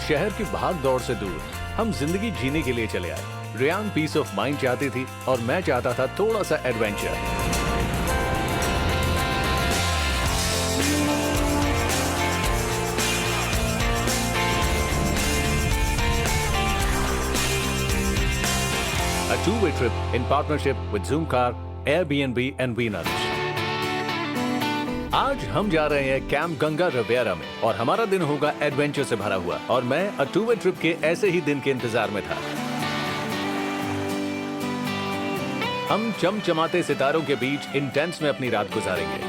शहर की भाग दौड़ से दूर हम जिंदगी जीने के लिए चले आए। रेयान पीस ऑफ माइंड चाहती थी और मैं चाहता था थोड़ा सा adventure. A two-way trip in partnership with Zoomcar, Airbnb and Venus। आज हम जा रहे हैं कैंप गंगा रिवियरा में और हमारा दिन होगा एडवेंचर से भरा हुआ और मैं अ टू-वे ट्रिप के ऐसे ही दिन के इंतजार में था। हम चमचमाते सितारों के बीच इंटेंस में अपनी रात गुजारेंगे।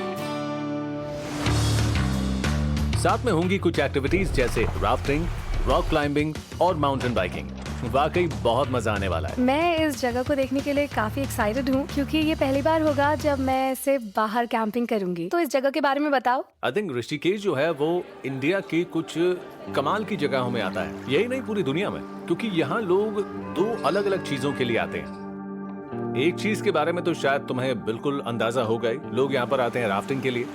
साथ में होंगी कुछ एक्टिविटीज जैसे राफ्टिंग, रॉक क्लाइंबिंग और माउंटेन बाइकिंग। वाकई बहुत मजा आने वाला है। मैं इस जगह को देखने के लिए काफी एक्साइटेड हूँ क्योंकि ये पहली बार होगा जब मैं सिर्फ बाहर कैंपिंग करूंगी। तो इस जगह के बारे में बताओ। आई थिंक ऋषिकेश जो है वो इंडिया की कुछ कमाल की जगहों में आता है, यही नहीं पूरी दुनिया में, क्योंकि यहाँ लोग दो अलग अलग चीजों के लिए आते हैं। एक चीज के बारे में तो शायद तुम्हें बिल्कुल अंदाजा हो गए, लोग यहाँ पर आते हैं राफ्टिंग के लिए,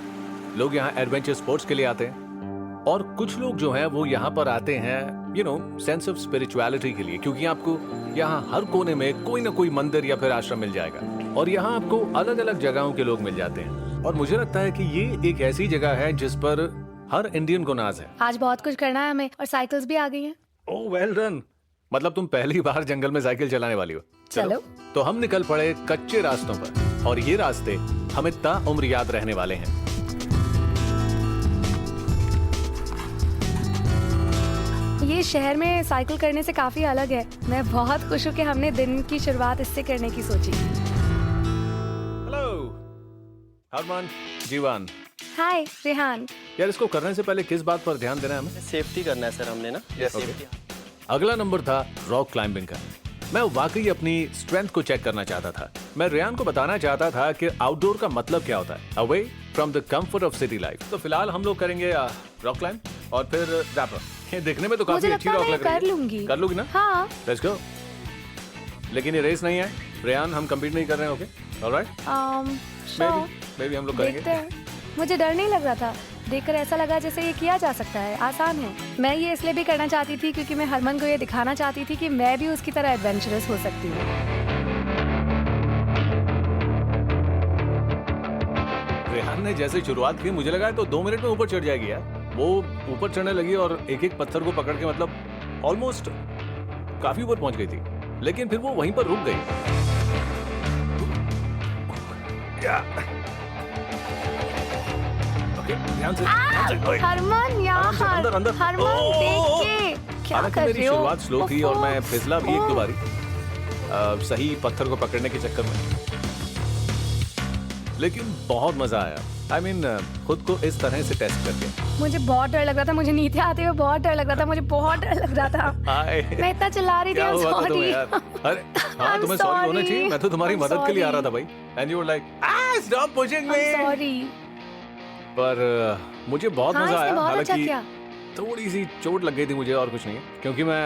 लोग यहाँ एडवेंचर स्पोर्ट्स के लिए आते हैं और कुछ लोग जो है वो यहाँ पर आते हैं सेंस ऑफ स्पिरिचुअलिटी के लिए, क्योंकि आपको यहाँ हर कोने में कोई ना कोई मंदिर या फिर आश्रम मिल जाएगा और यहाँ आपको अलग अलग जगहों के लोग मिल जाते हैं। और मुझे लगता है कि ये एक ऐसी जगह है जिस पर हर इंडियन को नाज है। आज बहुत कुछ करना है हमें और साइकिल्स भी आ गई हैं। ओह वेल डन, मतलब तुम पहली बार जंगल में साइकिल चलाने वाली हो। चलो। तो हम निकल पड़े कच्चे रास्तों पर और ये रास्ते हमें ताउम्र याद रहने वाले हैं। ये शहर में साइकिल करने से काफी अलग है। मैं बहुत खुश हूँ कि हमने दिन की शुरुआत इससे करने की सोची। हेलो हरमान, जीवान। हाय रेहान। यार इसको करने से पहले किस बात पर ध्यान देना है हमें? सेफ्टी करना है सर हमने ना। सेफ्टी। अगला नंबर था रॉक क्लाइंबिंग का। मैं वाकई अपनी स्ट्रेंथ को चेक करना चाहता था। मैं रेयान को बताना चाहता था कि आउटडोर का मतलब क्या होता है, away from the comfort of city life. तो फिलहाल हम लोग करेंगे रॉक क्लाइंब और फिर रैपर। ये देखने में तो काफी अच्छी रॉक लग रही है। कर लूंगी। कर लूंगी ना? हाँ। Let's go. लेकिन ये रेस नहीं है रेयान, हम कम्पीट नहीं कर रहे हैं। ओके ऑलराइट, बेबी हम लोग करेंगे। मुझे डर नहीं लग रहा था, देखकर ऐसा लगा जैसे ये किया जा सकता है, आसान है। मैं ये इसलिए भी करना चाहती थी क्योंकि मैं हरमन को ये दिखाना चाहती थी कि मैं भी उसकी तरह एडवेंचरस हो सकती हूँ। रेहान ने जैसे शुरुआत की मुझे लगा है तो 2 मिनट में ऊपर चढ़ जाएगी यार। वो ऊपर चढ़ने लगी और एक एक पत्थर को पकड़ के मतलब ऑलमोस्ट काफी ऊपर पहुंच गई थी, लेकिन फिर वो वहीं पर रुक गई। ओके, ध्यान से। हरमन यार, अंदर अंदर। हरमन देख के क्या कर रहे हो? मेरी शुरुआत स्लो थी और मैं फिसला भी एक दो बारी सही पत्थर को पकड़ने के चक्कर में, लेकिन बहुत मजा आया। I mean, खुद को इस तरह से टेस्ट करके। मुझे बहुत डर लग रहा था, मुझे नीचे आते हुए बहुत डर लग रहा था, मुझे बहुत डर लग रहा था। मैं इतना चिल्ला रही थी। क्या हुआ था तुम्हें यार? अरे हाँ, तुम्हें सॉरी होना चाहिए, मैं तो तुम्हारी मदद के लिए आ रहा था भाई। And you were like, stop pushing me. Sorry. पर मुझे बहुत मजा आया। हालांकि अच्छा थोड़ी सी चोट लग गई थी मुझे और कुछ नहीं है, क्योंकि मैं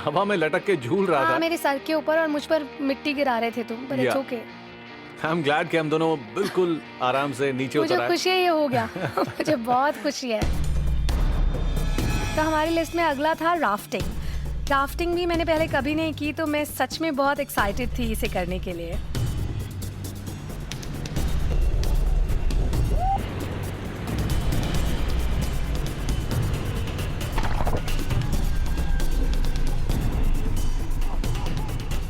हवा में लटक के झूल रहा था। मेरे सर के ऊपर और मुझ पर मिट्टी गिरा रहे थे तुम, पर it's okay। I am glad कि हम दोनों बिल्कुल आराम से नीचे उतर आए। मुझे खुशी ये हो गया। मुझे बहुत खुशी है। तो हमारी लिस्ट में अगला था राफ्टिंग। राफ्टिंग भी मैंने पहले कभी नहीं की, तो मैं सच में बहुत एक्साइटेड थी इसे करने के लिए।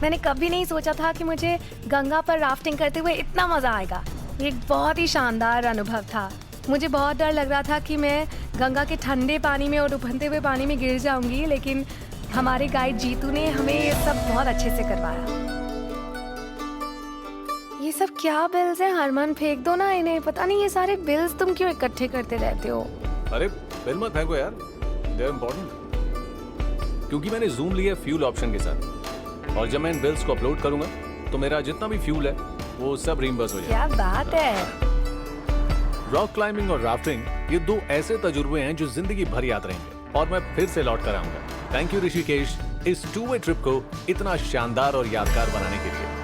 मैंने कभी नहीं सोचा था कि मुझे गंगा पर राफ्टिंग करते हुए इतना मजा आएगा। एक बहुत ही शानदार अनुभव था। मुझे बहुत डर लग रहा था कि मैं गंगा के ठंडे पानी में और उबलते हुए पानी में गिर जाऊंगी, लेकिन हमारे गाइड जीतू ने हमें ये सब बहुत अच्छे से करवाया। ये सब क्या बिल्स हैं हरमन? फेंक दो ना इन्हें। पता नहीं ये सारे बिल्स तुम क्यों इकट्ठे करते रहते हो? अरे बिल मत फेंको यार, दे आर इम्पोर्टेंट। क्योंकि मैंने जूम लिया फ्यूल ऑप्शन के साथ और जब मैं इन बिल्स को अपलोड करूंगा तो मेरा जितना भी फ्यूल है वो सब रीइंबर्स हो जाएगा। क्या बात है। रॉक क्लाइंबिंग और राफ्टिंग ये दो ऐसे तजुर्बे हैं जो जिंदगी भर याद रहेंगे और मैं फिर से लौट कर आऊंगा। थैंक यू ऋषिकेश इस टू-वे ट्रिप को इतना शानदार और यादगार बनाने के लिए।